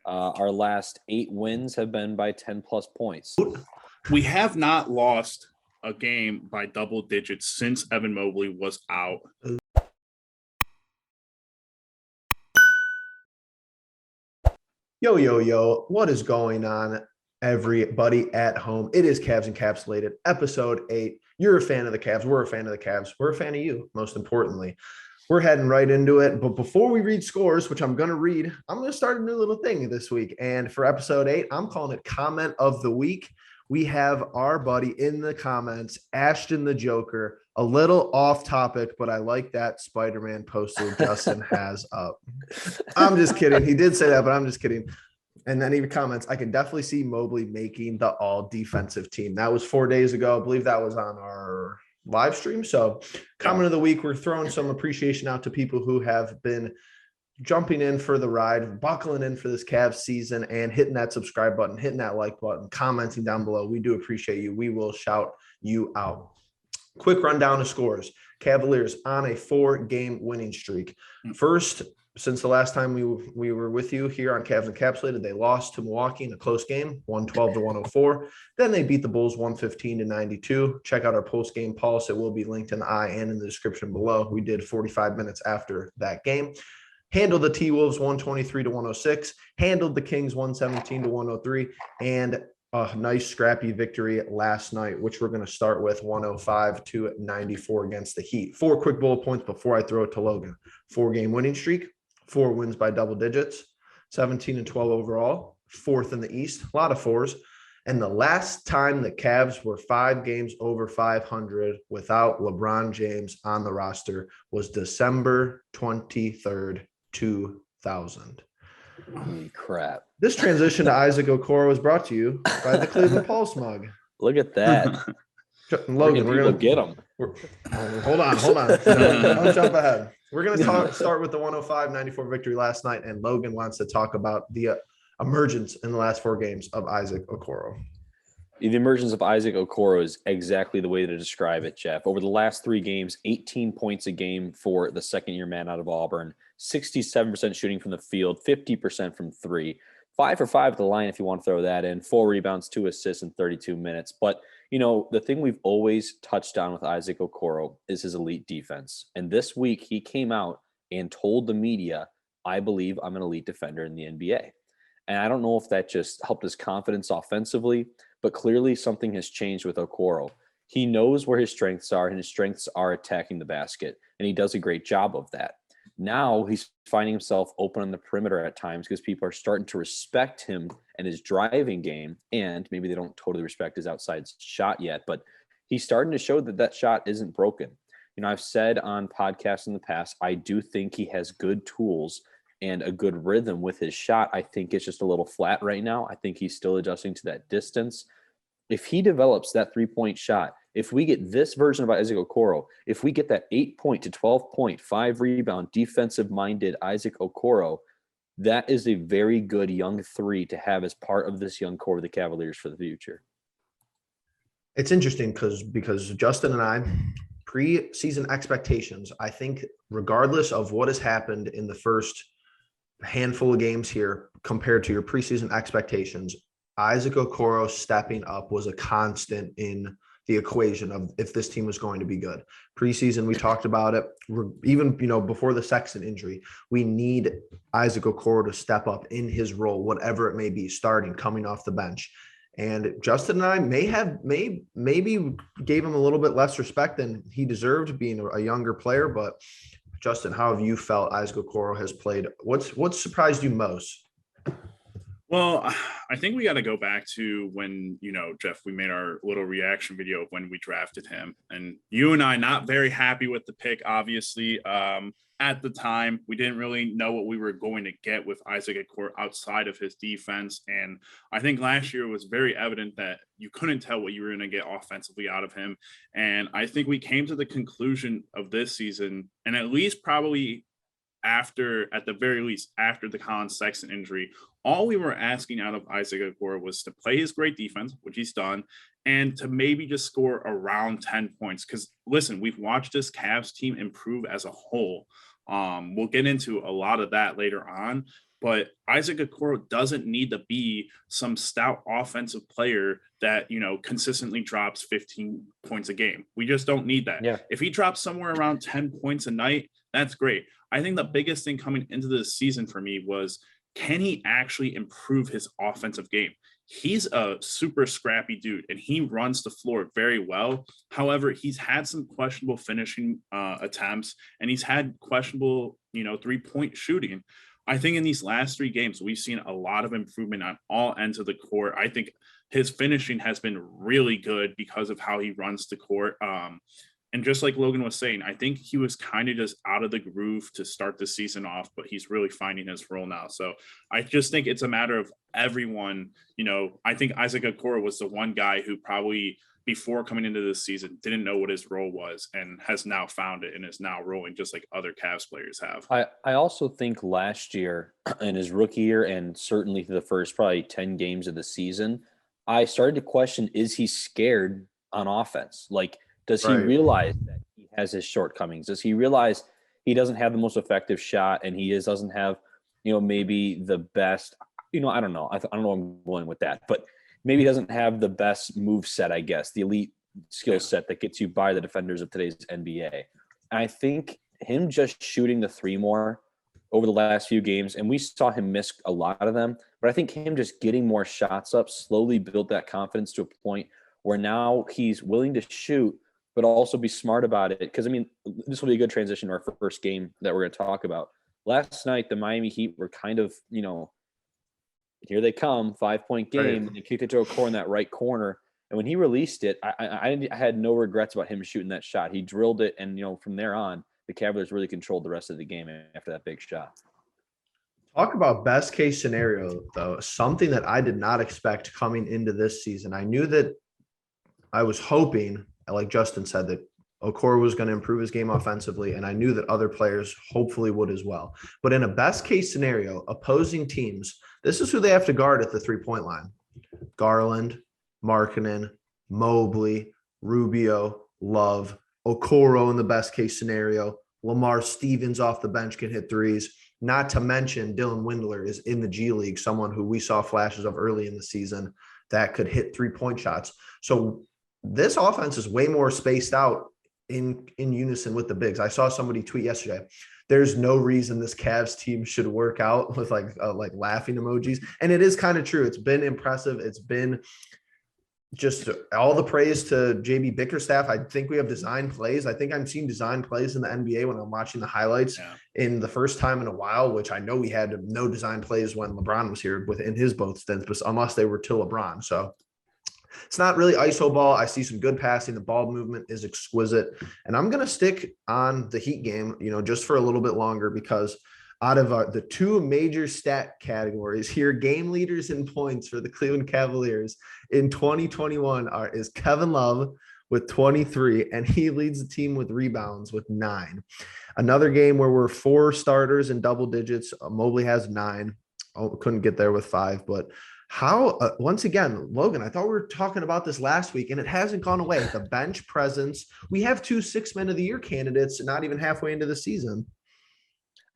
Our last 8 wins have been by 10-plus points. We have not lost a game by double digits since Evan Mobley was out. Yo, what is going on, everybody at home? It is Cavs Encapsulated, episode 8. You're a fan of the Cavs. We're a fan of the Cavs. We're a fan of you, most importantly. We're heading right into it. But before we read scores, which I'm going to read, I'm going to start a new little thing this week. And for episode 8, I'm calling it Comment of the Week. We have our buddy in the comments, Ashton the Joker, a little off topic, but I like that Spider-Man poster Justin has up. I'm just kidding. He did say that, but I'm just kidding. And then he comments, I can definitely see Mobley making the all defensive team. That was 4 days ago. I believe that was on our live stream. So comment of the week, we're throwing some appreciation out to people who have been jumping in for the ride, buckling in for this Cavs season, and hitting that subscribe button, hitting that like button, commenting down below. We do appreciate you. We will shout you out. Quick rundown of scores. Cavaliers on a 4-game winning streak. First, since the last time we were with you here on Cavs Encapsulated, they lost to Milwaukee in a close game, 112-104. Then they beat the Bulls 115-92. Check out our post-game pulse. It will be linked in the and in the description below. We did 45 minutes after that game. Handled the TWolves 123-106. Handled the Kings 117-103. And a nice scrappy victory last night, which we're going to start with 105-94 against the Heat. 4 quick bullet points before I throw it to Logan. 4-game winning streak, 4 wins by double digits, 17-12 overall, 4th in the East, a lot of 4s. And the last time the Cavs were 5 games over 500 without LeBron James on the roster was December 23rd, 2000. Holy crap. This transition to Isaac Okoro was brought to you by the Cleveland Pulse mug. Look at that. Logan, we're going to get them. Hold on. Don't jump ahead. We're going to start with the 105-94 victory last night, and Logan wants to talk about the emergence in the last 4 games of Isaac Okoro. The emergence of Isaac Okoro is exactly the way to describe it, Jeff. Over the last 3 games, 18 points a game for the second-year man out of Auburn, 67% shooting from the field, 50% from 3, 5 for 5 at the line if you want to throw that in, 4 rebounds, 2 assists in 32 minutes. But, you know, the thing we've always touched on with Isaac Okoro is his elite defense. And this week he came out and told the media, I believe I'm an elite defender in the NBA. And I don't know if that just helped his confidence offensively, but clearly something has changed with Okoro. He knows where his strengths are, and his strengths are attacking the basket, and he does a great job of that. Now he's finding himself open on the perimeter at times because people are starting to respect him and his driving game, and maybe they don't totally respect his outside shot yet, but he's starting to show that that shot isn't broken. You know, I've said on podcasts in the past, I do think he has good tools and a good rhythm with his shot. I think it's just a little flat right now. I think he's still adjusting to that distance. If he develops that 3-point shot, if we get this version of Isaac Okoro, if we get that 8-point to 12-point, 5-rebound, defensive-minded Isaac Okoro, that is a very good young 3 to have as part of this young core of the Cavaliers for the future. It's interesting because Justin and I, pre-season expectations, I think regardless of what has happened in the first handful of games here compared to your preseason expectations, Isaac Okoro stepping up was a constant in the equation of if this team was going to be good. Preseason, we talked about it. Even, before the Sexton injury, we need Isaac Okoro to step up in his role, whatever it may be, starting, coming off the bench. And Justin and I maybe gave him a little bit less respect than he deserved, being a younger player. But Justin, how have you felt Isaac Okoro has played? What's surprised you most? Well, I think we got to go back to when, Jeff, we made our little reaction video of when we drafted him. And you and I, not very happy with the pick, obviously. At the time, we didn't really know what we were going to get with Isaac Okoro outside of his defense. And I think last year it was very evident that you couldn't tell what you were going to get offensively out of him. And I think we came to the conclusion of this season, and at least probably at the very least, after the Colin Sexton injury, all we were asking out of Isaac Okoro was to play his great defense, which he's done, and to maybe just score around 10 points. Because, listen, we've watched this Cavs team improve as a whole. We'll get into a lot of that later on. But Isaac Okoro doesn't need to be some stout offensive player that, consistently drops 15 points a game. We just don't need that. Yeah. If he drops somewhere around 10 points a night, that's great. I think the biggest thing coming into this season for me was, can he actually improve his offensive game? He's a super scrappy dude and he runs the floor very well. However, he's had some questionable finishing attempts and he's had questionable, 3-point shooting. I think in these last 3 games, we've seen a lot of improvement on all ends of the court. I think his finishing has been really good because of how he runs the court. And just like Logan was saying, I think he was kind of just out of the groove to start the season off, but he's really finding his role now. So I just think it's a matter of everyone, I think Isaac Okoro was the one guy who probably before coming into this season didn't know what his role was and has now found it and is now rolling just like other Cavs players have. I also think last year in his rookie year and certainly through the first probably 10 games of the season, I started to question, is he scared on offense? Like, does he realize that he has his shortcomings? Does he realize he doesn't have the most effective shot and he doesn't have, maybe the best, I don't know. I don't know where I'm going with that, but maybe he doesn't have the best move set, I guess, the elite skill set that gets you by the defenders of today's NBA. And I think him just shooting the 3 more over the last few games, and we saw him miss a lot of them, but I think him just getting more shots up slowly built that confidence to a point where now he's willing to shoot, but also be smart about it. Because, this will be a good transition to our first game that we're going to talk about. Last night, the Miami Heat were kind of, here they come, 5-point game, and they kicked it to Okoro in that right corner. And when he released it, I had no regrets about him shooting that shot. He drilled it, and, from there on, the Cavaliers really controlled the rest of the game after that big shot. Talk about best case scenario, though, something that I did not expect coming into this season. I knew that I was hoping, like Justin said, that Okoro was going to improve his game offensively, and I knew that other players hopefully would as well. But in a best case scenario, opposing teams, this is who they have to guard at the 3-point line: Garland, Markkanen, Mobley, Rubio, Love, Okoro in the best case scenario. Lamar Stevens off the bench can hit threes. Not to mention Dylan Windler is in the G League, someone who we saw flashes of early in the season that could hit 3-point shots. So this offense is way more spaced out in unison with the bigs. I saw somebody tweet yesterday, there's no reason this Cavs team should work out, with like laughing emojis. And it is kind of true. It's been impressive. It's been just all the praise to JB Bickerstaff. I think we have design plays. I think I'm seeing design plays in the NBA when I'm watching the highlights in the first time in a while, which I know we had no design plays when LeBron was here within his both stints, but unless they were to LeBron. So it's not really iso ball. I see some good passing. The ball movement is exquisite. And I'm going to stick on the Heat game, just for a little bit longer, because out of the 2 major stat categories here, game leaders in points for the Cleveland Cavaliers in 2021 is Kevin Love with 23, and he leads the team with rebounds with 9. Another game where we're 4 starters in double digits. Mobley has 9. Couldn't get there with 5, but how, once again, Logan, I thought we were talking about this last week and it hasn't gone away. The bench presence. We have 2 6-man of the year candidates, not even halfway into the season.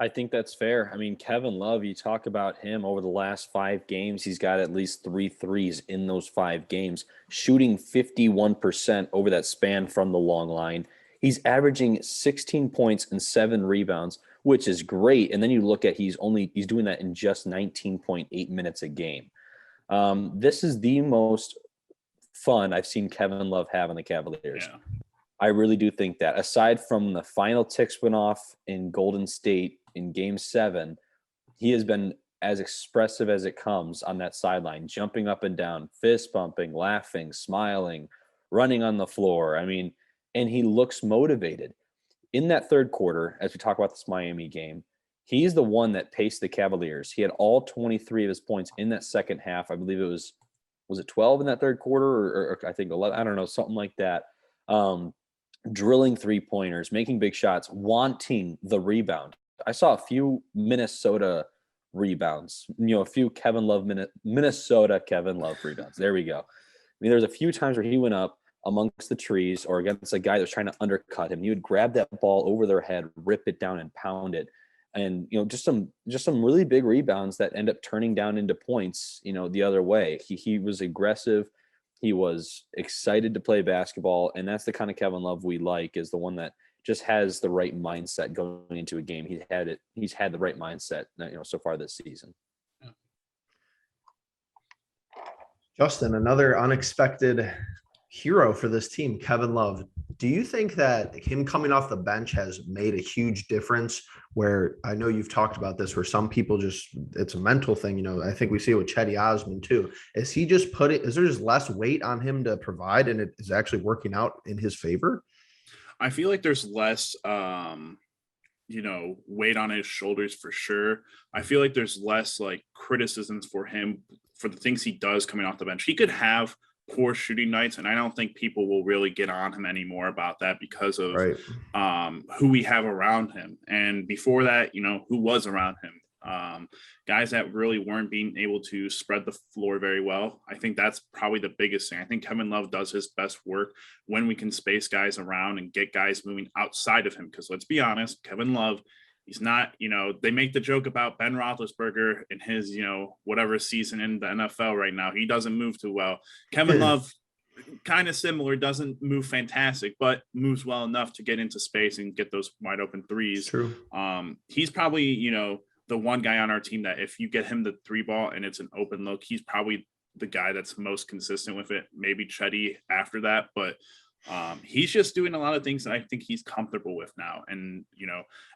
I think that's fair. Kevin Love, you talk about him over the last 5 games, he's got at least 3 threes in those 5 games, shooting 51% over that span from the long line. He's averaging 16 points and 7 rebounds, which is great. And then you look at he's doing that in just 19.8 minutes a game. This is the most fun I've seen Kevin Love have on the Cavaliers. Yeah. I really do think that. Aside from the final tick spin off in Golden State in Game 7, he has been as expressive as it comes on that sideline, jumping up and down, fist bumping, laughing, smiling, running on the floor. And he looks motivated. In that third quarter, as we talk about this Miami game, he's the one that paced the Cavaliers. He had all 23 of his points in that second half. I believe it was it 12 in that third quarter or I think 11, I don't know, something like that. Drilling 3-pointers, making big shots, wanting the rebound. I saw a few Minnesota rebounds, a few Minnesota Kevin Love rebounds. There we go. There's a few times where he went up amongst the trees or against a guy that was trying to undercut him. He would grab that ball over their head, rip it down and pound it. and just some really big rebounds that end up turning down into points, the other way. He was aggressive. He was excited to play basketball, and that's the kind of Kevin Love we like, is the one that just has the right mindset going into a game. He's had the right mindset, so far this season. Justin, another unexpected hero for this team, Kevin Love. Do you think that him coming off the bench has made a huge difference? Where I know you've talked about this, where some people it's a mental thing. I think we see it with Chetty Osman too. Is there just less weight on him to provide, and it is actually working out in his favor? I feel like there's less, weight on his shoulders for sure. I feel like there's less like criticisms for him for the things he does coming off the bench. He could have poor shooting nights, and I don't think people will really get on him anymore about that because of who we have around him. And before that, who was around him, guys that really weren't being able to spread the floor very well. I think that's probably the biggest thing. I think Kevin Love does his best work when we can space guys around and get guys moving outside of him. Because let's be honest, Kevin Love, he's not, they make the joke about Ben Roethlisberger in his, whatever season in the NFL right now. He doesn't move too well. Kevin Love, kind of similar, doesn't move fantastic, but moves well enough to get into space and get those wide open threes. True. He's probably, the one guy on our team that if you get him the three ball and it's an open look, he's probably the guy that's most consistent with it. Maybe Chetty after that, but he's just doing a lot of things that I think he's comfortable with now. And,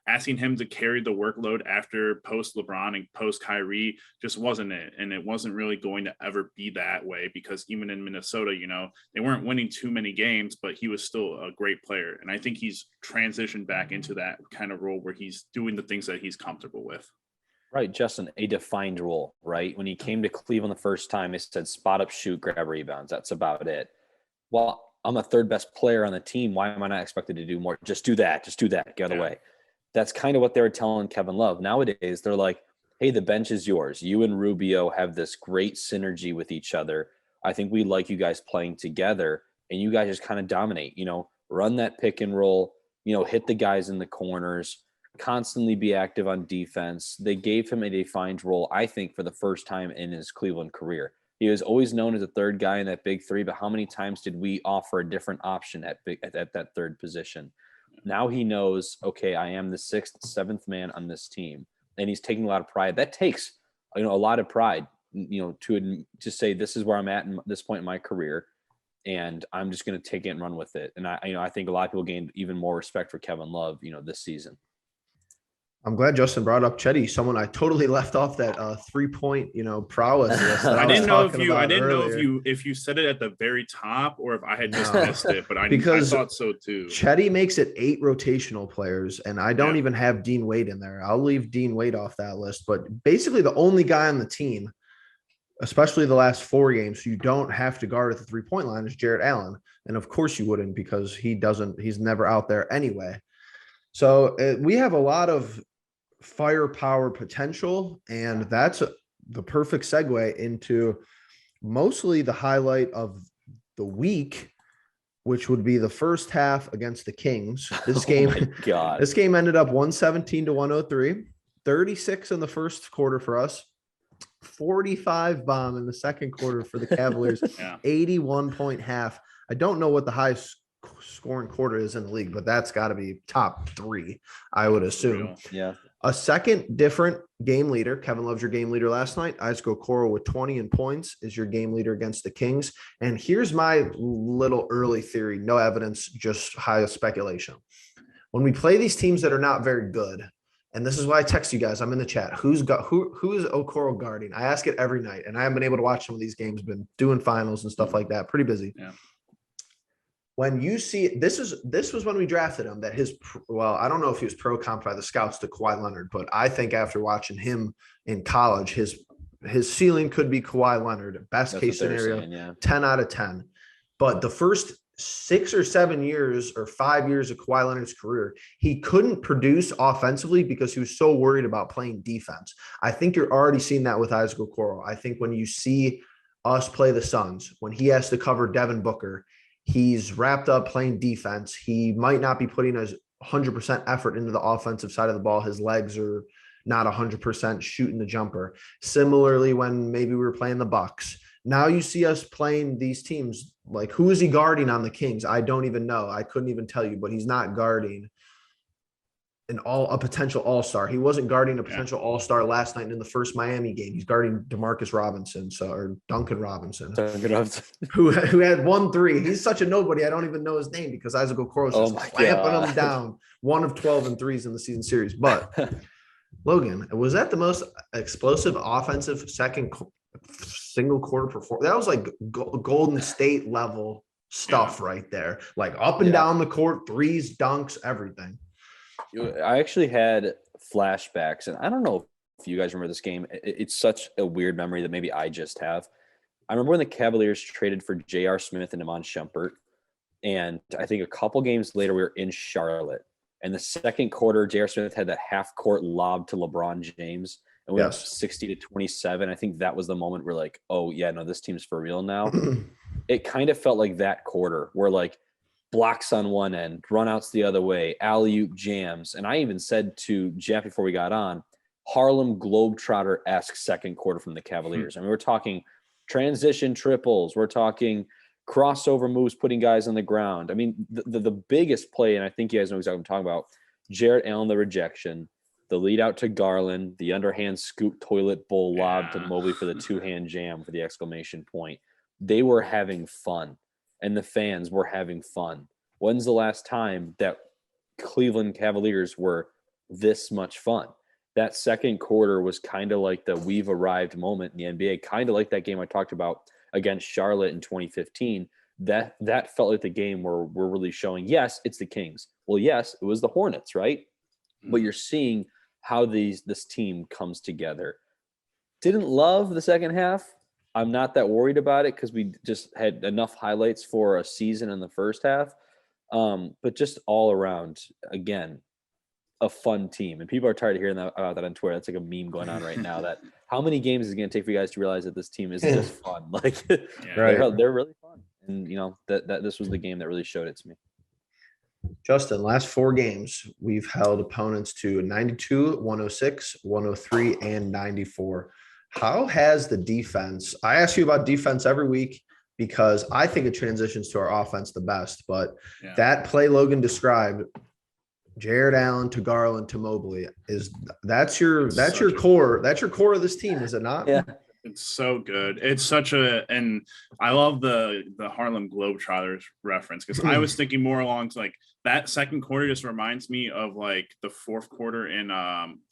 asking him to carry the workload after post LeBron and post Kyrie just wasn't it. And it wasn't really going to ever be that way, because even in Minnesota, they weren't winning too many games, but he was still a great player. And I think he's transitioned back into that kind of role where he's doing the things that he's comfortable with. Right, Justin, a defined role, right? When he came to Cleveland the first time, it said spot up, shoot, grab rebounds. That's about it. Well, I'm the third best player on the team. Why am I not expected to do more? Just do that. Get away. That's kind of what they were telling Kevin Love. Nowadays, they're like, hey, the bench is yours. You and Rubio have this great synergy with each other. I think we like you guys playing together, and you guys just kind of dominate, run that pick and roll, hit the guys in the corners, constantly be active on defense. They gave him a defined role, I think, for the first time in his Cleveland career. He was always known as a third guy in that big three, but how many times did we offer a different option at that third position? Now he knows, okay, I am the sixth, seventh man on this team, and he's taking a lot of pride. That takes, a lot of pride, to say this is where I'm at this point in my career, and I'm just going to take it and run with it. And I think a lot of people gained even more respect for Kevin Love, this season. I'm glad Justin brought up Chetty, someone I totally left off that 3-point, prowess list. I didn't know if you said it at the very top or if I had just missed it, but I thought so too. Chetty makes it 8 rotational players, and I don't even have Dean Wade in there. I'll leave Dean Wade off that list, but basically the only guy on the team, especially the last 4 games, you don't have to guard at the 3-point line is Jarrett Allen. And of course you wouldn't, because he's never out there anyway. So we have a lot of firepower potential, and that's the perfect segue into mostly the highlight of the week, which would be the first half against the Kings. This game ended up 117-103, 36 in the first quarter for us, 45 bomb in the second quarter for the Cavaliers, 81-point half. I don't know what the highest scoring quarter is in the league, but that's got to be top 3, I would assume. Yeah. A second different game leader. Kevin Love's your game leader last night. Isaac Okoro with 20 in points is your game leader against the Kings. And here's my little early theory. No evidence, just high speculation. When we play these teams that are not very good, and this is why I text you guys, I'm in the chat. Who is Okoro guarding? I ask it every night, and I haven't been able to watch some of these games, been doing finals and stuff like that. Pretty busy. Yeah. When you see this was when we drafted him, that I don't know if he was pro comp by the scouts to Kawhi Leonard, but I think after watching him in college, his ceiling could be Kawhi Leonard. Best case scenario, 10 out of 10. But the first 6 or 7 years or 5 years of Kawhi Leonard's career, he couldn't produce offensively because he was so worried about playing defense. I think you're already seeing that with Isaac Okoro. I think when you see us play the Suns, when he has to cover Devin Booker, he's wrapped up playing defense. He might not be putting as 100% effort into the offensive side of the ball. His legs are not 100% shooting the jumper. Similarly, when maybe we were playing the Bucks, now you see us playing these teams. Like, who is he guarding on the Kings? I don't even know. I couldn't even tell you, but he's not guarding a potential all-star. He wasn't guarding a potential all-star last night in the first Miami game. He's guarding DeMarcus Robinson, or Duncan Robinson, who had 1 3. He's such a nobody. I don't even know his name because Isaac Okoro is just clamping him down. 1 of 12 and threes in the season series. But Logan, was that the most explosive offensive single quarter performance? That was like Golden State level stuff right there. Like up and down the court, threes, dunks, everything. I actually had flashbacks, and I don't know if you guys remember this game. It's such a weird memory that maybe I just have. I remember when the Cavaliers traded for J.R. Smith and Iman Shumpert, and I think a couple games later we were in Charlotte. And the second quarter, J.R. Smith had that half-court lob to LeBron James, and we went 60-27. I think that was the moment we're like, oh, yeah, no, this team's for real now. It kind of felt like that quarter where, like, blocks on one end, runouts the other way, alley-oop jams. And I even said to Jeff before we got on, Harlem Globetrotter-esque second quarter from the Cavaliers. I mean, we're talking transition triples. We're talking crossover moves, putting guys on the ground. I mean, the biggest play, and I think you guys know exactly what I'm talking about, Jarrett Allen, the rejection, the lead out to Garland, the underhand scoop toilet bowl lob to Mobley for the two-hand jam for the exclamation point. They were having fun. And the fans were having fun. When's the last time that Cleveland Cavaliers were this much fun? That second quarter was kind of like the we've arrived moment in the NBA, kind of like that game I talked about against Charlotte in 2015. That felt like the game where we're really showing, yes, it's the Kings. Well, yes, it was the Hornets, right? But you're seeing how this team comes together. Didn't love the second half. I'm not that worried about it because we just had enough highlights for a season in the first half. But just all around, again, a fun team. And people are tired of hearing that on Twitter. That's like a meme going on right now. That how many games is it going to take for you guys to realize that this team isn't just fun? Like, they're really fun. And, you know, that this was the game that really showed it to me. Justin, last 4 games, we've held opponents to 92, 106, 103, and 94. How has the defense – I ask you about defense every week because I think it transitions to our offense the best. But that play Logan described, Jared Allen to Garland to Mobley, that's your core. That's your core of this team, is it not? Yeah. It's so good. It's such and I love the Harlem Globetrotters reference because I was thinking more along to like that second quarter just reminds me of like the fourth quarter in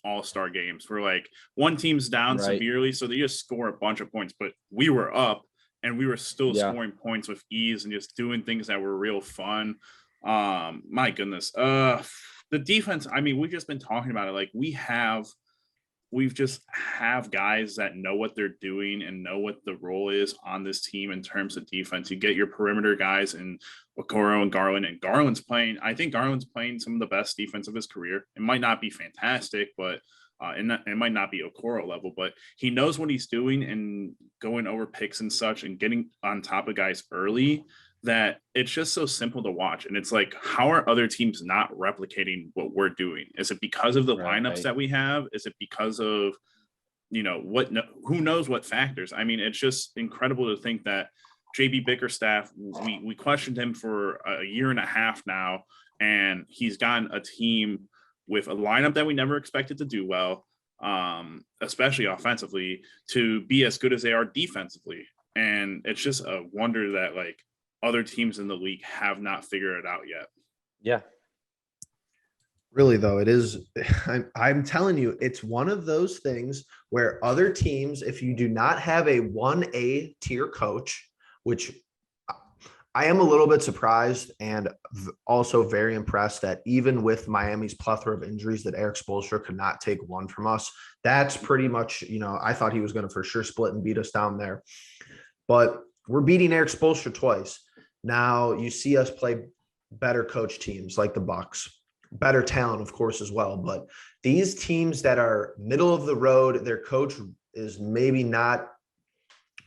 all-star games where like one team's down severely, so they just score a bunch of points, but we were up and we were still scoring points with ease and just doing things that were real fun. My goodness. The defense, I mean, we've just been talking about it. Like we've just have guys that know what they're doing and know what the role is on this team in terms of defense. You get your perimeter guys and Okoro and Garland's playing. I think Garland's playing some of the best defense of his career. It might not be fantastic, but it might not be Okoro level, but he knows what he's doing and going over picks and such and getting on top of guys early that it's just so simple to watch. And it's like, how are other teams not replicating what we're doing? Is it because of the lineups that we have? Is it because of, you know, who knows what factors? I mean, it's just incredible to think that JB Bickerstaff, we questioned him for a year and a half now, and he's gotten a team with a lineup that we never expected to do well, especially offensively, to be as good as they are defensively. And it's just a wonder that like other teams in the league have not figured it out yet. Yeah. Really, though, it is. I'm telling you, it's one of those things where other teams, if you do not have a 1A tier coach, which I am a little bit surprised and also very impressed that even with Miami's plethora of injuries that Eric Spoelstra could not take one from us. That's pretty much, you know, I thought he was going to for sure split and beat us down there. But we're beating Eric Spoelstra twice. Now you see us play better coach teams like the Bucks, better talent, of course, as well. But these teams that are middle of the road, their coach is maybe not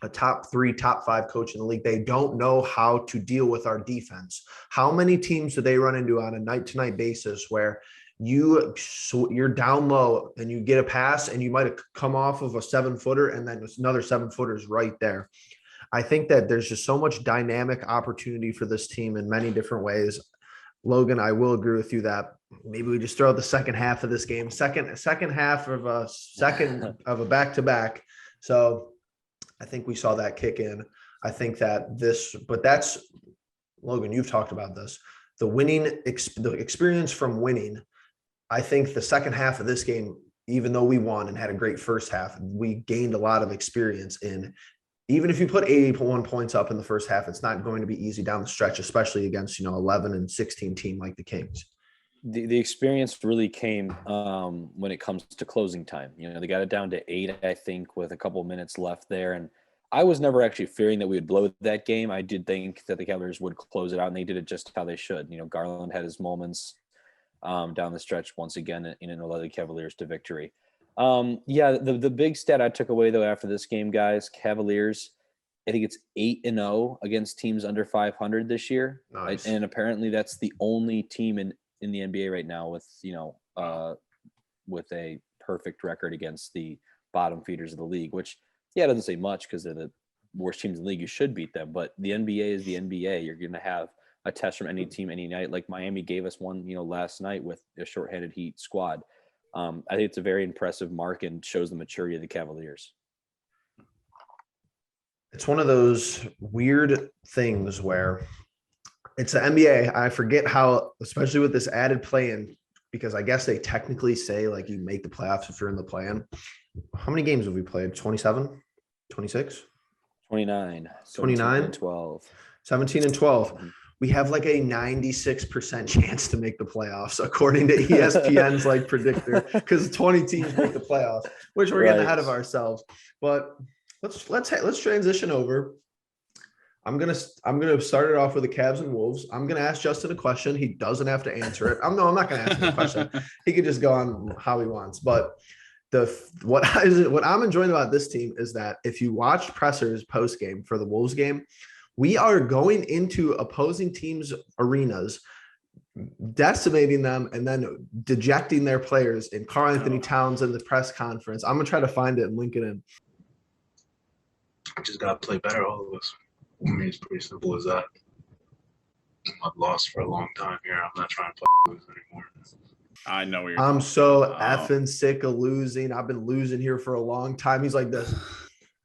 a top 3, top 5 coach in the league. They don't know how to deal with our defense. How many teams do they run into on a night-to-night basis where you're down low and you get a pass and you might have come off of a 7-footer and then another 7-footer is right there. I think that there's just so much dynamic opportunity for this team in many different ways. Logan, I will agree with you that maybe we just throw out the second half of this game, second half of a back-to-back. So I think we saw that kick in. I think that that's Logan, you've talked about this. The experience from winning. I think the second half of this game, even though we won and had a great first half, we gained a lot of experience in. Even if you put 81 points up in the first half, it's not going to be easy down the stretch, especially against 11 and 16 team like the Kings. The experience really came when it comes to closing time. They got it down to 8, I think, with a couple of minutes left there. And I was never actually fearing that we would blow that game. I did think that the Cavaliers would close it out, and they did it just how they should. Garland had his moments down the stretch once again and led the Cavaliers to victory. The big stat I took away, though, after this game, guys, Cavaliers, I think it's 8-0 against teams under 500 this year. Nice. And apparently that's the only team in the NBA right now with a perfect record against the bottom feeders of the league, which, it doesn't say much because they're the worst teams in the league. You should beat them, but the NBA is the NBA. You're going to have a test from any team any night. Like Miami gave us one, last night with a shorthanded Heat squad. I think it's a very impressive mark and shows the maturity of the Cavaliers. It's one of those weird things where it's the NBA. I forget how, especially with this added play-in, because I guess they technically say like you make the playoffs if you're in the play-in. How many games have we played? 27, 26, 29, 29, and 12, 17 and 12. We have like a 96% chance to make the playoffs, according to ESPN's like predictor, because 20 teams make the playoffs, which we're getting ahead of ourselves. But let's transition over. I'm gonna start it off with the Cavs and Wolves. I'm gonna ask Justin a question. He doesn't have to answer it. I'm not gonna ask him a question. He could just go on how he wants. But what I'm enjoying about this team is that if you watch pressers post game for the Wolves game, we are going into opposing teams' arenas, decimating them, and then dejecting their players in Karl Anthony Towns in the press conference. I'm gonna try to find it and link it in. I just gotta play better, all of us. I mean, it's pretty simple as that. I've lost for a long time here. I'm not trying to play lose anymore. I know what you're I'm so effing sick of losing. I've been losing here for a long time. He's like this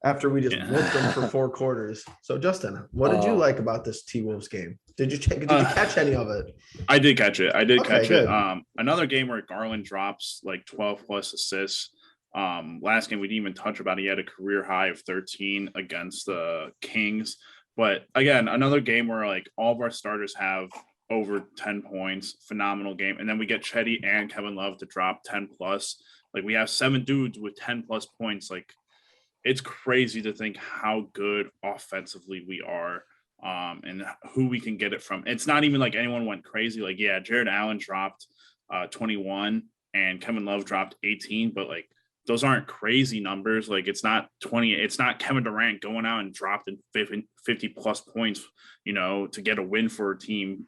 after we just whooped them for 4 quarters. So, Justin, what did you like about this TWolves game? Did you catch any of it? I did catch it. Catch good. it. Another game where Garland drops like 12 plus assists. Last game we didn't even touch about. He had a career high of 13 against the Kings. But again, another game where like all of our starters have over 10 points, phenomenal game. And then we get Chetty and Kevin Love to drop 10 plus. Like we have 7 dudes with 10 plus points. Like it's crazy to think how good offensively we are and who we can get it from. It's not even like anyone went crazy. Like, yeah, Jared Allen dropped 21 and Kevin Love dropped 18, but like those aren't crazy numbers. Like it's not 20. It's not Kevin Durant going out and dropping 50 plus points, to get a win for a team.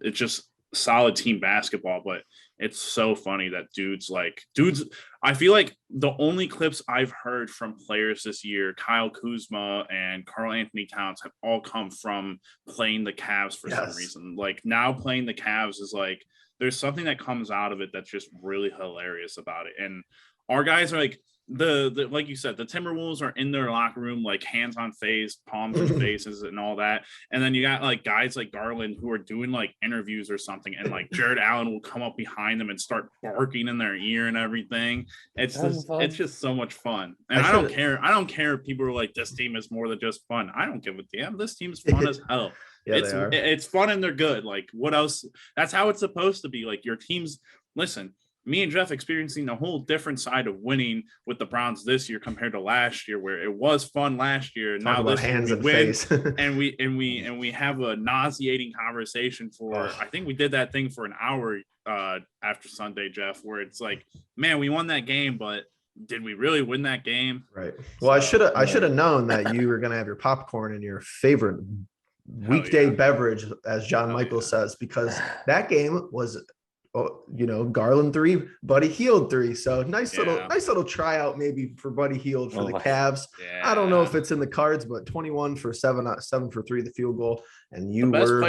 It's just solid team basketball, but it's so funny that dudes, I feel like the only clips I've heard from players this year, Kyle Kuzma and Karl Anthony Towns, have all come from playing the Cavs for some reason. Like now playing the Cavs is like, there's something that comes out of it that's just really hilarious about it. And our guys are like the like you said, the Timberwolves are in their locker room, like hands on face, palms in faces and all that. And then you got like guys like Garland who are doing like interviews or something. And like Jared Allen will come up behind them and start barking in their ear and everything. It's just so much fun. And I don't care if people are like, this team is more than just fun. I don't give a damn. This team's fun as hell. Yeah, it's fun and they're good. Like what else? That's how it's supposed to be. Like your teams, listen, me and Jeff experiencing a whole different side of winning with the Browns this year compared to last year, where it was fun last year. Now this hands year and win, face. and we have a nauseating conversation for. I think we did that thing for an hour after Sunday, Jeff, where it's like, man, we won that game, but did we really win that game? Right. Well, I should have known that you were going to have your popcorn and your favorite weekday beverage, as John Michael says, because that game was, Garland 3, Buddy Hield 3. So nice little tryout maybe for Buddy Hield for the Cavs. Yeah. I don't know if it's in the cards, but 21 for 7 for 3, the field goal, and you were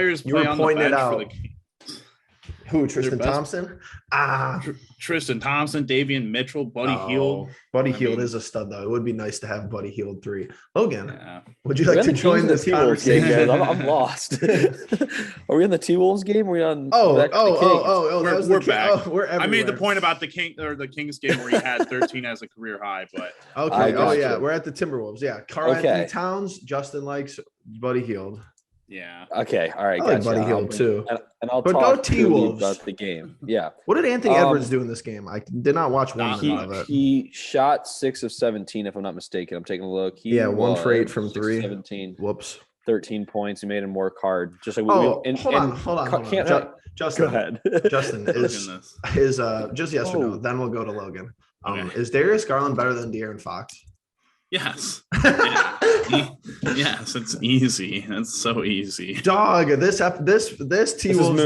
pointing it out. Who, Tristan Thompson? Tristan Thompson, Davian Mitchell, Buddy Hield. Buddy Hield is a stud, though. It would be nice to have Buddy Hield 3. Logan, would you like to join this conversation? Game, I'm lost. Are we in the TWolves game? Are we on? We're back. We're I made the point about the Kings game where he had 13 as a career high, but okay. We're at the Timberwolves. Yeah, Karl-Anthony Towns. Justin likes Buddy Hield. Yeah. Okay. All right. I like Buddy Hield too. And I'll talk to you about the game. Yeah. What did Anthony Edwards do in this game? I did not watch one of it. He shot 6 of 17, if I'm not mistaken. I'm taking a look. 1 for 8 from 3. 17. Whoops. 13 points. He made him work hard. Just like hold on. Justin. Go ahead. Justin is just yes or no. Then we'll go to Logan. Is Darius Garland better than De'Aaron Fox? Yes. Yes, it's easy. It's so easy. Dog, this T-Wolves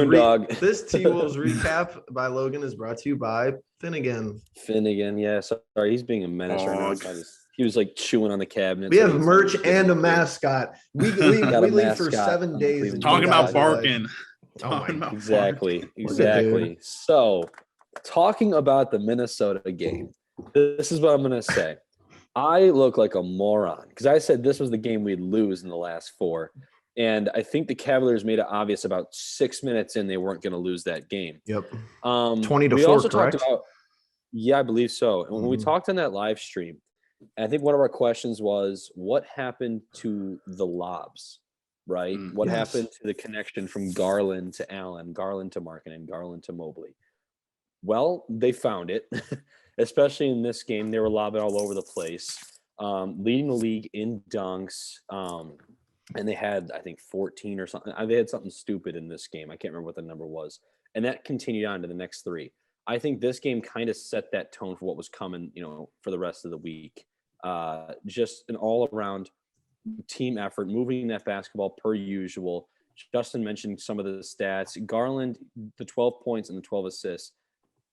recap by Logan is brought to you by Finnegan. Yeah. Sorry, he's being a menace right now. He was like chewing on the cabinet. We have merch and a mascot. We leave for 7 days. Talking about barking. Exactly. So, talking about the Minnesota game, this is what I'm going to say. I look like a moron because I said this was the game we'd lose in the last 4. And I think the Cavaliers made it obvious about 6 minutes in they weren't going to lose that game. Yep. 20-4, correct? I believe so. And when we talked on that live stream, I think one of our questions was, what happened to the lobs, right? What happened to the connection from Garland to Allen, Garland to Markkanen, Garland to Mobley? Well, they found it. Especially in this game, they were lobbing all over the place, leading the league in dunks. And they had, I think, 14 or something. They had something stupid in this game. I can't remember what the number was. And that continued on to the next 3. I think this game kind of set that tone for what was coming, for the rest of the week. Just an all-around team effort, moving that basketball per usual. Justin mentioned some of the stats. Garland, the 12 points and the 12 assists.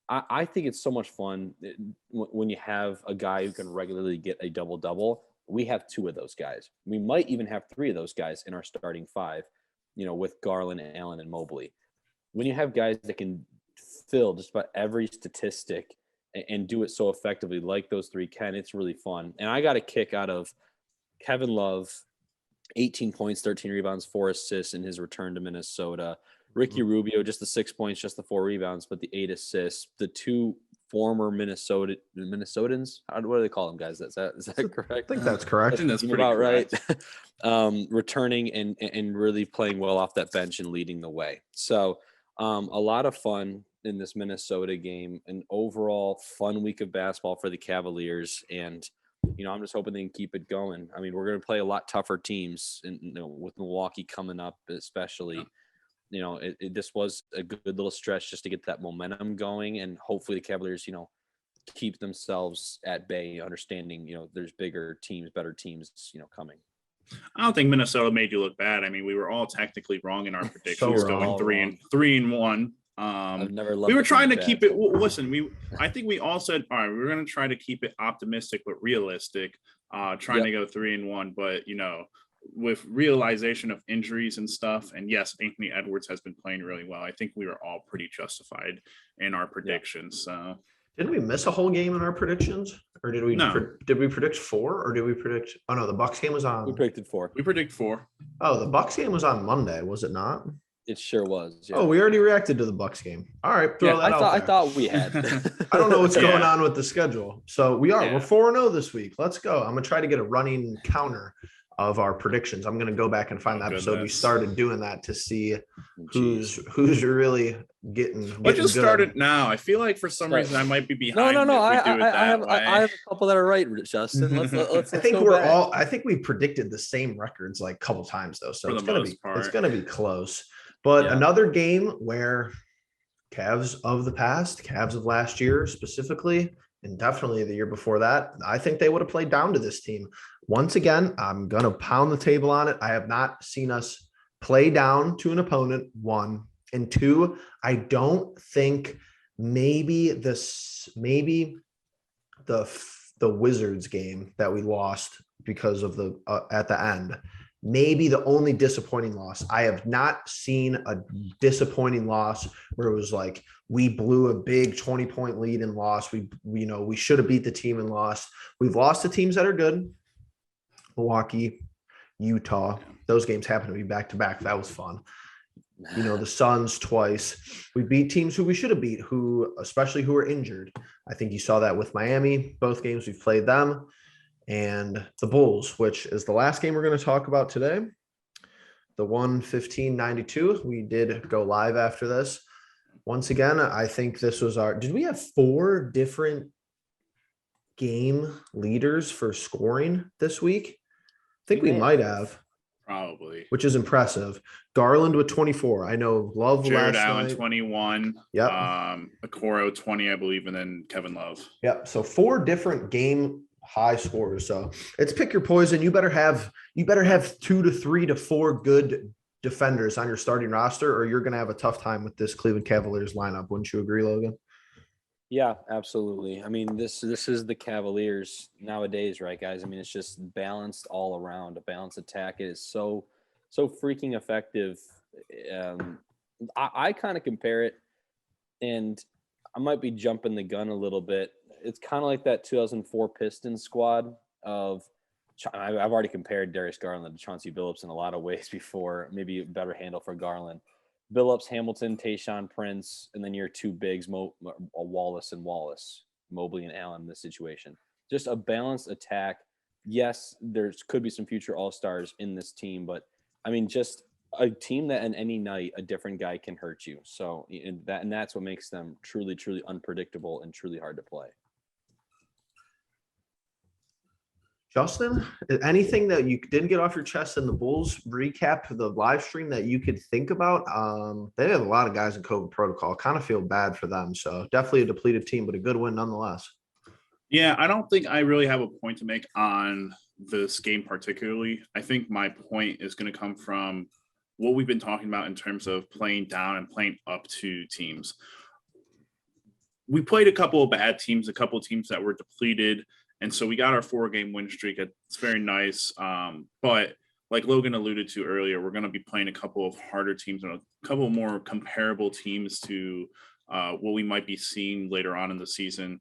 I think it's so much fun when you have a guy who can regularly get a double-double. We have 2 of those guys. We might even have 3 of those guys in our starting 5, with Garland, Allen, and Mobley. When you have guys that can fill just about every statistic and do it so effectively like those 3 can, it's really fun. And I got a kick out of Kevin Love, 18 points, 13 rebounds, 4 assists in his return to Minnesota. Ricky Rubio, just the 6 points, just the 4 rebounds, but the 8 assists. The 2 former Minnesotans. What do they call them, guys? Is that correct? I think that's correct. I think that's pretty about correct. Right. Returning and really playing well off that bench and leading the way. So a lot of fun in this Minnesota game. An overall fun week of basketball for the Cavaliers. And, I'm just hoping they can keep it going. I mean, we're going to play a lot tougher teams, and with Milwaukee coming up especially. This was a good little stretch just to get that momentum going, and hopefully the Cavaliers, keep themselves at bay, understanding, there's bigger teams, better teams, coming. I don't think Minnesota made you look bad. I mean, we were all technically wrong in our predictions, going 3-1. I've never loved. We were trying to keep it. Listen, I think we all said, all right, we're going to try to keep it optimistic but realistic, trying to go 3-1, but with realization of injuries and stuff, and yes, Anthony Edwards has been playing really well. I think we were all pretty justified in our predictions. So, did we miss a whole game in our predictions, or did we? No. Did we predict 4, or did we predict? Oh no, the Bucks game was on. We predicted 4. We predict 4. Oh, the Bucks game was on Monday, was it not? It sure was. Yeah. Oh, we already reacted to the Bucks game. All right, I thought we had. I don't know what's going on with the schedule, so we're 4-0 this week. Let's go. I'm gonna try to get a running counter of our predictions. I'm going to go back and find the episode we started doing that to see who's really getting. Let's just start it now. I feel like for some reason I might be behind. No. I have a couple that are right, Justin. Let's I think we predicted the same records like a couple times though, so it's going to be close. But another game where Cavs of the past, Cavs of last year specifically, and definitely the year before that, I think they would have played down to this team. Once again, I'm going to pound the table on it. I have not seen us play down to an opponent, one. And two, I don't think maybe the Wizards game that we lost because of the at the end, maybe the only disappointing loss. I have not seen a disappointing loss where it was like we blew a big 20-point lead and lost. We should have beat the team and lost. We've lost to teams that are good. Milwaukee, Utah. Those games happen to be back to back. That was fun. The Suns twice. We beat teams who we should have beat, especially who are injured. I think you saw that with Miami. Both games we've played them. And the Bulls, which is the last game we're going to talk about today. The 115-92. We did go live after this. Once again, I think this was did we have 4 different game leaders for scoring this week? I think we might have. Probably. Which is impressive. Garland with 24. I know Love Jared last Allen, night. 21. Yep. Okoro, 20, I believe, and then Kevin Love. Yep. So 4 different game high scores. So it's pick your poison. You better have 2 to 3 to 4 good defenders on your starting roster, or you're going to have a tough time with this Cleveland Cavaliers lineup. Wouldn't you agree, Logan? Yeah, absolutely. I mean, this is the Cavaliers nowadays, right, guys? I mean, it's just balanced all around. A balanced attack. It is so freaking effective. I kind of compare it, and I might be jumping the gun a little bit. It's kind of like that 2004 Pistons squad of. I've already compared Darius Garland to Chauncey Billups in a lot of ways before. Maybe a better handle for Garland. Billups, Hamilton, Tayshaun Prince, and then your 2 bigs, Wallace and Wallace, Mobley and Allen in this situation. Just a balanced attack. Yes, there could be some future all-stars in this team, but I mean, just a team that in any night a different guy can hurt you. So and that's what makes them truly, truly unpredictable and truly hard to play. Justin, anything that you didn't get off your chest in the Bulls recap, the live stream that you could think about? They have a lot of guys in COVID protocol. Kind of feel bad for them. So definitely a depleted team, but a good win nonetheless. Yeah, I don't think I really have a point to make on this game particularly. I think my point is going to come from what we've been talking about in terms of playing down and playing up to teams. We played a couple of bad teams, a couple of teams that were depleted. And so we got our 4-game win streak. It's very nice. But like Logan alluded to earlier, we're going to be playing a couple of harder teams and a couple more comparable teams to what we might be seeing later on in the season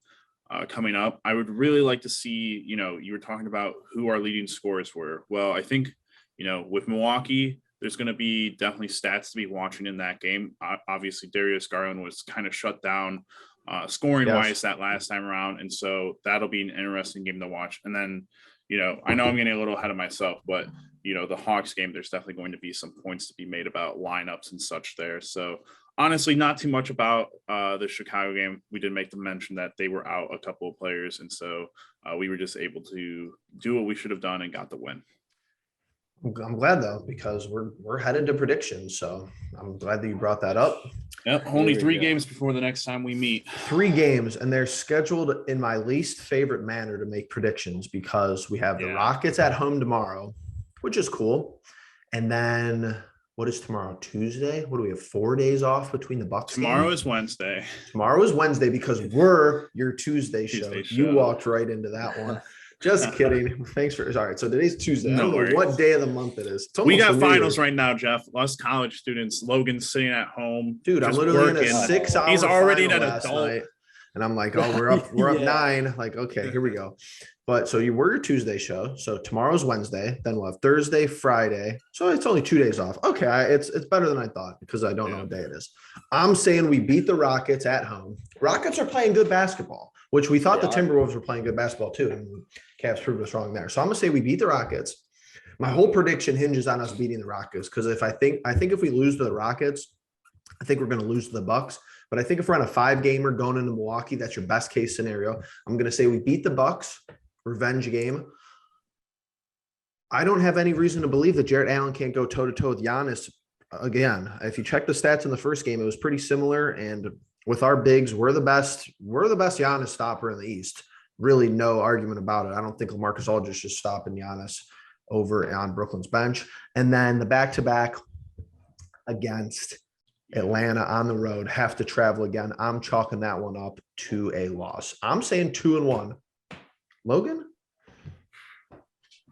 coming up. I would really like to see, you were talking about who our leading scorers were. Well, I think, with Milwaukee, there's going to be definitely stats to be watching in that game. Obviously, Darius Garland was kind of shut down scoring wise that last time around. And so that'll be an interesting game to watch. And then, I know I'm getting a little ahead of myself, but, the Hawks game, there's definitely going to be some points to be made about lineups and such there. So honestly, not too much about the Chicago game. We did make the mention that they were out a couple of players. And so we were just able to do what we should have done and got the win. I'm glad though, because we're headed to predictions. So I'm glad that you brought that up. Yep, only 3 games before the next time we meet. 3 games, and they're scheduled in my least favorite manner to make predictions because we have the Rockets at home tomorrow, which is cool. And then what is tomorrow? Tuesday? What do we have? 4 days off between the Bucks? Tomorrow is Wednesday. Tomorrow is Wednesday because we're your Tuesday show. You walked right into that one. Just kidding. Thanks for. All right. So today's Tuesday. I don't know what day of the month it is. We got finals right now, Jeff. Us college students. Logan's sitting at home. Dude, I'm literally in a 6-hour. He's already an adult. adult. And I'm like, oh, we're up 9. Like, okay, here we go. But so you were your Tuesday show. So tomorrow's Wednesday. Then we'll have Thursday, Friday. So it's only 2 days off. Okay, it's better than I thought because I don't know what day it is. I'm saying we beat the Rockets at home. Rockets are playing good basketball, which we thought the Timberwolves were playing good basketball too. And Cavs proved us wrong there. So I'm gonna say we beat the Rockets. My whole prediction hinges on us beating the Rockets because I think if we lose to the Rockets, I think we're going to lose to the Bucks. But I think if we're on a 5-gamer going into Milwaukee, that's your best case scenario. I'm going to say we beat the Bucks, revenge game. I don't have any reason to believe that Jared Allen can't go toe-to-toe with Giannis again. If you check the stats in the first game, it was pretty similar. And with our bigs, we're the best Giannis stopper in the East. Really no argument about it. I don't think LaMarcus Aldridge is stopping Giannis over on Brooklyn's bench. And then the back-to-back against Atlanta on the road, have to travel again. I'm chalking that one up to a loss. I'm saying 2-1. Logan?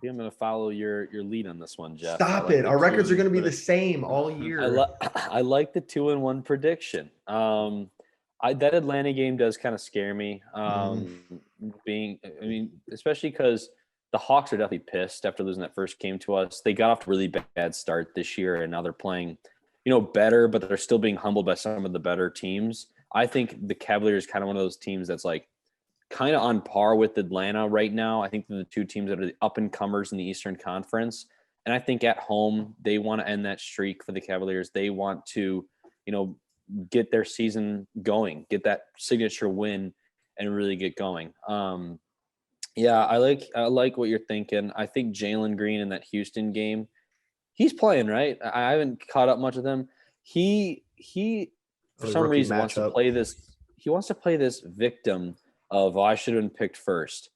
I'm going to follow your lead on this one, Jeff. Stop it. Our records are going to be the same all year. I like the 2-1 prediction. That Atlanta game does kind of scare me. Especially because the Hawks are definitely pissed after losing that first game to us. They got off to a really bad start this year, and now they're playing, better, but they're still being humbled by some of the better teams. I think the Cavaliers kind of one of those teams that's like kind of on par with Atlanta right now. I think they're the two teams that are the up-and-comers in the Eastern Conference. And I think at home, they want to end that streak for the Cavaliers. They want to, get their season going, get that signature win and really get going. I like what you're thinking. I think Jalen Green in that Houston game, he's playing, right? I haven't caught up much with him. He for some reason wants to play this. He wants to play this victim of, I should have been picked first.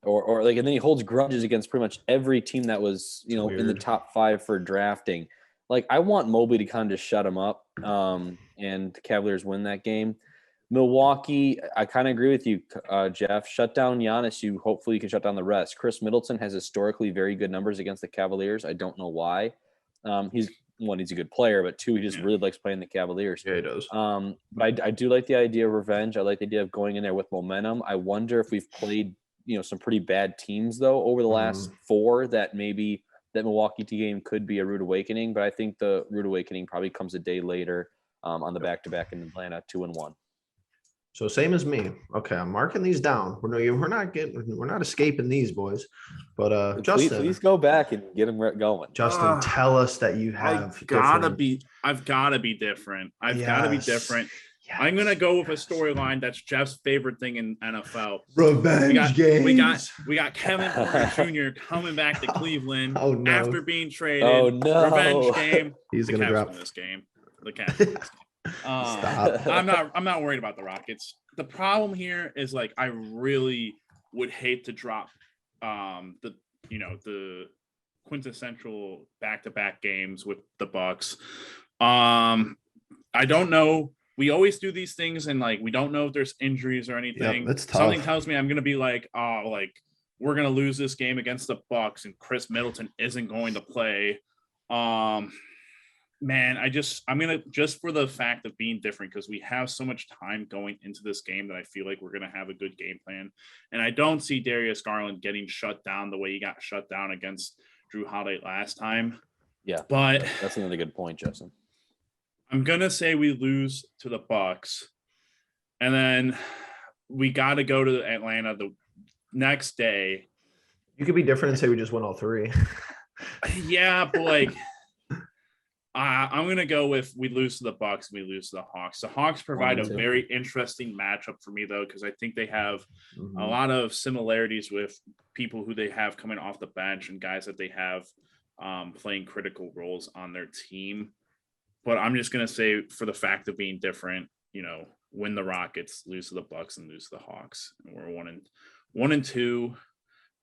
Or and then he holds grudges against pretty much every team that was, in the top 5 for drafting. Like, I want Mobley to kind of just shut him up, and the Cavaliers win that game. Milwaukee, I kind of agree with you, Jeff. Shut down Giannis. Hopefully you can shut down the rest. Chris Middleton has historically very good numbers against the Cavaliers. I don't know why. He's a good player, but 2, he just really likes playing the Cavaliers. Yeah, he does. But I do like the idea of revenge. I like the idea of going in there with momentum. I wonder if we've played, some pretty bad teams though over the last 4 that maybe that Milwaukee game could be a rude awakening. But I think the rude awakening probably comes a day later on the back-to-back in Atlanta, 2-1. So same as me. Okay, I'm marking these down. We're not escaping these, boys. But Justin, please go back and get them going. Justin, tell us that you have. I've got to be different. I've got to be different. Yes. I'm gonna go with a storyline that's Jeff's favorite thing in NFL. Revenge games. We got Kevin Porter Jr. coming back to Cleveland after being traded. Oh no! Revenge game. He's gonna drop this game. The Cavs. Stop. I'm not worried about the Rockets. The problem here is I really would hate to drop the quintessential back-to-back games with the Bucks. I don't know. We always do these things and we don't know if there's injuries or anything. That's tough. Something tells me I'm gonna be we're gonna lose this game against the Bucks and Chris Middleton isn't going to play. Man, I'm gonna just for the fact of being different because we have so much time going into this game that I feel like we're gonna have a good game plan. And I don't see Darius Garland getting shut down the way he got shut down against Drew Holiday last time. Yeah, but that's another good point, Justin. I'm gonna say we lose to the Bucks, and then we got to go to Atlanta the next day. You could be different and say we just won all 3. Yeah, but I'm gonna go with we lose to the Bucks, we lose to the Hawks. The Hawks provide a very interesting matchup for me though, because I think they have a lot of similarities with people who they have coming off the bench and guys that they have playing critical roles on their team. But I'm just gonna say, for the fact of being different, win the Rockets, lose to the Bucks, and lose to the Hawks. And we're 1-2.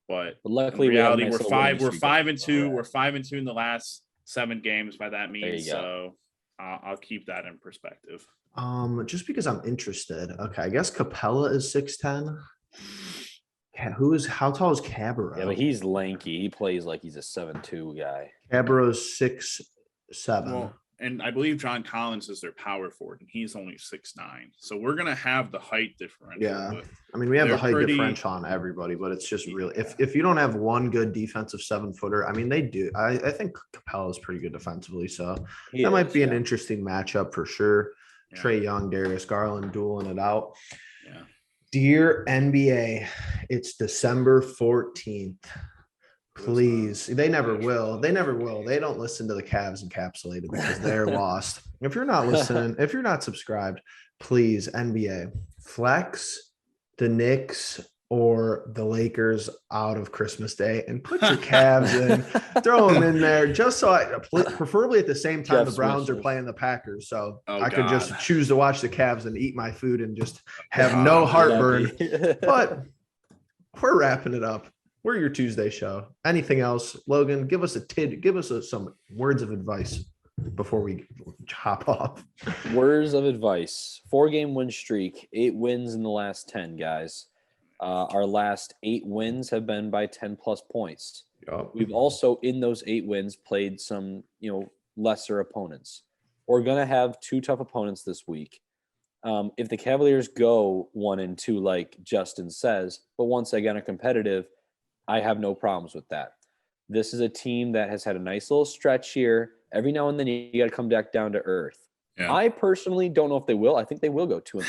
But luckily, in reality, we're 5-2. We're 5-2 in the last 7 games by that means. So I'll keep that in perspective. Just because I'm interested. Okay, I guess Capella is 6'10". How tall is Cabarrot? Yeah, but he's lanky. He plays like he's a 7'2" guy. Cabarrot's 6'7". Well, and I believe John Collins is their power forward, and he's only 6'9". So we're gonna have the height differential. Yeah, I mean we have the height differential on everybody, but it's just really if you don't have one good defensive 7-footer, I mean they do. I think Capella is pretty good defensively, so that might be an interesting matchup for sure. Yeah. Trae Young, Darius Garland dueling it out. Yeah. Dear NBA, it's December 14th. Please. They never will. They don't listen to the Cavs Encapsulated because they're lost. If you're not listening, if you're not subscribed, please, NBA, flex the Knicks or the Lakers out of Christmas Day and put your Cavs in, throw them in there just so preferably at the same time Jeff the Browns Smith. are playing the Packers. So Oh, I could just God. choose to watch the Cavs and eat my food and just have God. no heartburn. But But we're wrapping it up. We're your Tuesday show. Anything else, Logan? Give us some words of advice before we hop off. words of advice: 4-game win streak, 8 wins in the last 10, guys. Our last 8 wins have been by 10 plus points. Yep. We've also, in those 8 wins, played some, lesser opponents. We're going to have 2 tough opponents this week. If the Cavaliers go 1-2, like Justin says, but once again are competitive, I have no problems with that. This is a team that has had a nice little stretch here. Every now and then you got to come back down to earth. Yeah. I personally don't know if they will. I think they will go 2-1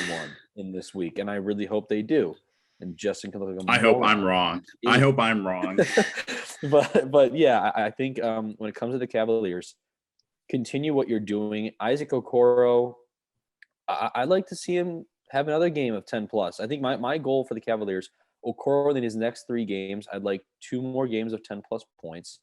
in this week, and I really hope they do. And Justin can look like a I hope moron. I'm wrong. I hope I'm wrong. but yeah, I think when it comes to the Cavaliers, continue what you're doing. Isaac Okoro, I'd like to see him have another game of 10 plus. I think my goal for the Cavaliers, Okoro in his next 3 games, I'd like 2 more games of 10 plus points.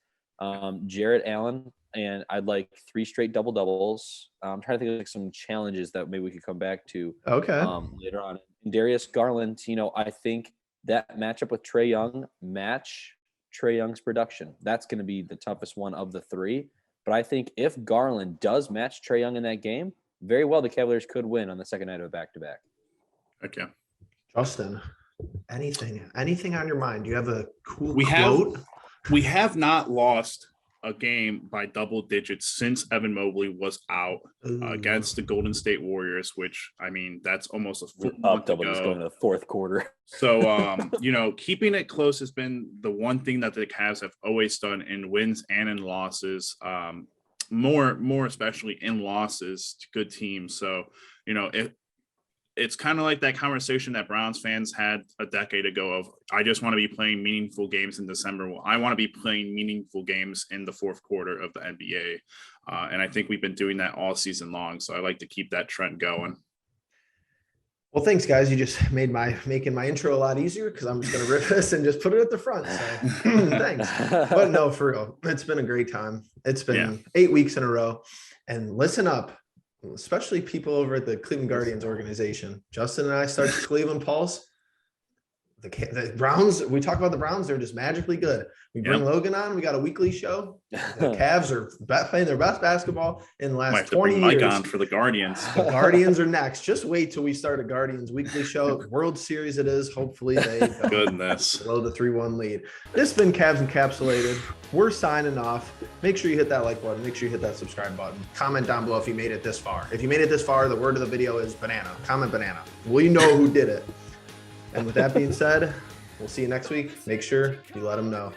Jarrett Allen, and I'd like 3 straight double doubles. I'm trying to think of like some challenges that maybe we could come back to later on. And Darius Garland, I think that matchup with Trae Young match Trae Young's production. That's going to be the toughest one of the 3. But I think if Garland does match Trae Young in that game, very well the Cavaliers could win on the second night of a back-to-back. Okay. Justin, anything on your mind? Do you have a cool We quote? We have not lost a game by double digits since Evan Mobley was out against the Golden State Warriors, which, I mean, that's almost a full month Double ago. going to the 4th quarter. So, keeping it close has been the one thing that the Cavs have always done in wins and in losses, more especially in losses to good teams. So, it's kind of like that conversation that Browns fans had a decade ago of, I just want to be playing meaningful games in December. Well, I want to be playing meaningful games in the 4th quarter of the NBA. And I think we've been doing that all season long. So I like to keep that trend going. Well, thanks, guys. You just made making my intro a lot easier because I'm just going to rip this and just put it at the front. So thanks. But no, for real, it's been a great time. It's been 8 weeks in a row. And listen up, especially people over at the Cleveland Guardians organization. Justin and I start the Cleveland Pulse. The Browns, we talk about the Browns, they're just magically good. We bring Logan on, we got a weekly show. The Cavs are playing their best basketball in the last 20 years. On for the Guardians. The Guardians are next. Just wait till we start a Guardians weekly show. World Series it is. Hopefully they blow the 3-1 lead. This has been Cavs Encapsulated. We're signing off. Make sure you hit that like button. Make sure you hit that subscribe button. Comment down below if you made it this far. If you made it this far, the word of the video is banana. Comment banana. We know who did it. And with that being said, we'll see you next week. Make sure you let them know.